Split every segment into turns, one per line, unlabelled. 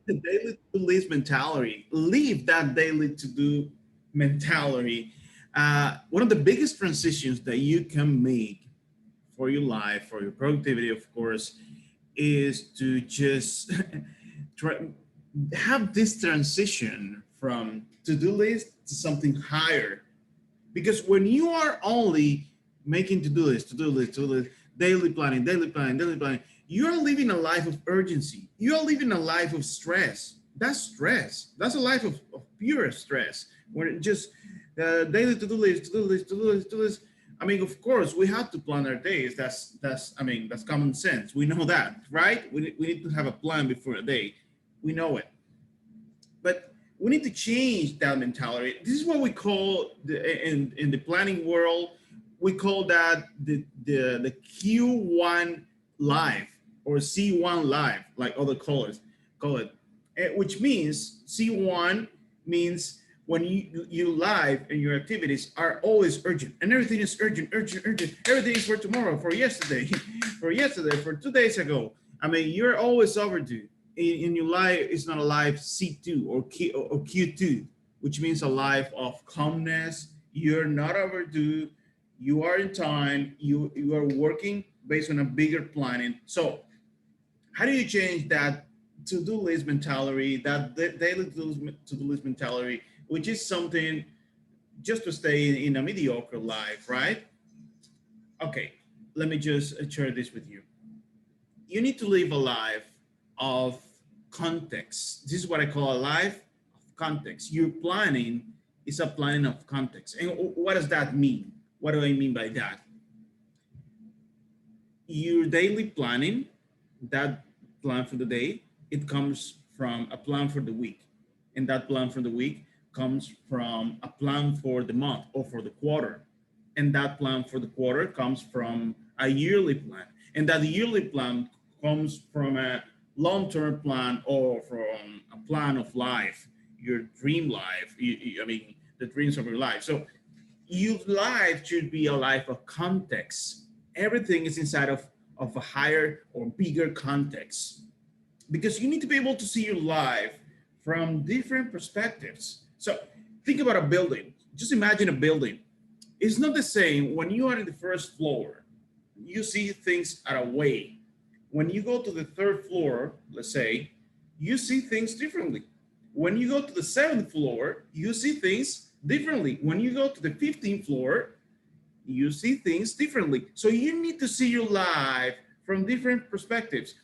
the daily to-do list mentality. Leave that daily to-do mentality. One of the biggest transitions that you can make for your life, for your productivity, of course, is to just try, have this transition from to-do list to something higher. Because when you are only making to-do list, to-do list, to-do list, daily planning, daily planning, daily planning, you're living a life of urgency. You're living a life of stress. That's stress. That's a life of pure stress. When it just daily to-do list, to-do list, to-do list, to-do list. I mean, of course, we have to plan our days. That's I mean, that's common sense. We know that, right? We need to have a plan before a day. We know it. But we need to change that mentality. This is what we call in the planning world, we call that the Q1 life or C1 life, like other callers call it. Which means C1 means when you live and your activities are always urgent and everything is urgent, urgent, urgent. Everything is for tomorrow, for yesterday, for 2 days ago. I mean, you're always overdue. In your life, it's not a life C2 or Q2, which means a life of calmness. You're not overdue. You are in time. You are working based on a bigger planning. So how do you change that to-do list mentality, that daily to-do list mentality, which is something just to stay in a mediocre life, right? Okay, let me just share this with you. You need to live a life of context. This is what I call a life of context. Your planning is a planning of context. And what does that mean? What do I mean by that? Your daily planning, that plan for the day, it comes from a plan for the week. And that plan for the week comes from a plan for the month or for the quarter. And that plan for the quarter comes from a yearly plan. And that yearly plan comes from a long-term plan or from a plan of life, your dream life. I mean, the dreams of your life. So your life should be a life of context. Everything is inside of a higher or bigger context because you need to be able to see your life from different perspectives. So think about a building. Just imagine a building. It's not the same when you are in the first floor. You see things at a way. When you go to the third floor, let's say, you see things differently. When you go to the seventh floor, you see things differently. When you go to the 15th floor, you see things differently. So you need to see your life from different perspectives.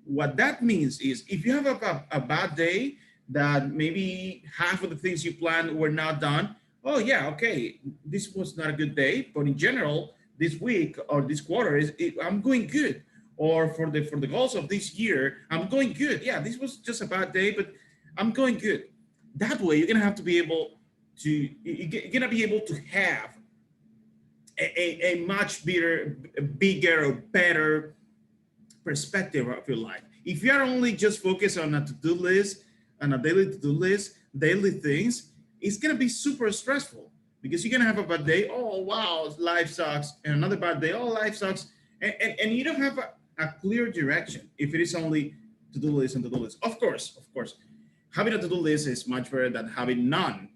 What that means is if you have a bad day that maybe half of the things you planned were not done, oh yeah, okay, this was not a good day, but in general, this week or this quarter I'm going good. Or for the goals of this year, I'm going good. Yeah, this was just a bad day, but I'm going good. That way, you're gonna have to be able to you're gonna be able to have a much bigger or better perspective of your life. If you are only just focused on a to-do list, on a daily to-do list, daily things, it's gonna be super stressful because you're gonna have a bad day. Oh wow, life sucks, and another bad day. Oh, life sucks, and you don't have a clear direction if it is only to-do list and to-do list. Of course, having a to-do list is much better than having none.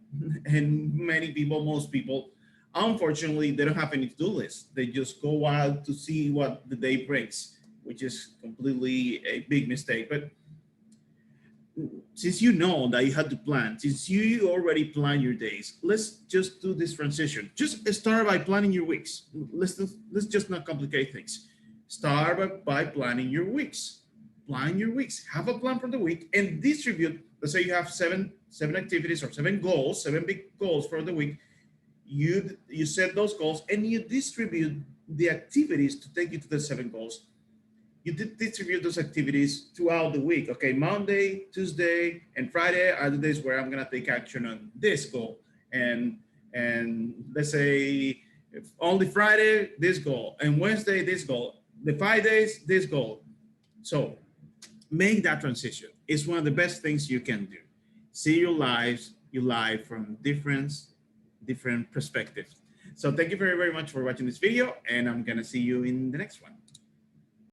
And many people, most people, unfortunately, they don't have any to-do list. They just go wild to see what the day brings, which is completely a big mistake. But since you know that you had to plan, since you already plan your days, let's just do this transition. Just start by planning your weeks. Let's just not complicate things. Start by planning your weeks. Plan your weeks. Have a plan for the week and distribute. Let's say you have seven activities or seven goals, seven big goals for the week. You set those goals and you distribute the activities to take you to the seven goals. You distribute those activities throughout the week. Okay, Monday, Tuesday, and Friday are the days where I'm gonna take action on this goal. And let's say if only Friday, this goal, and Wednesday, this goal. The 5 days, this goal. So make that transition. It's one of the best things you can do. See your life from different perspectives. So thank you very, very much for watching this video, and I'm gonna see you in the next one.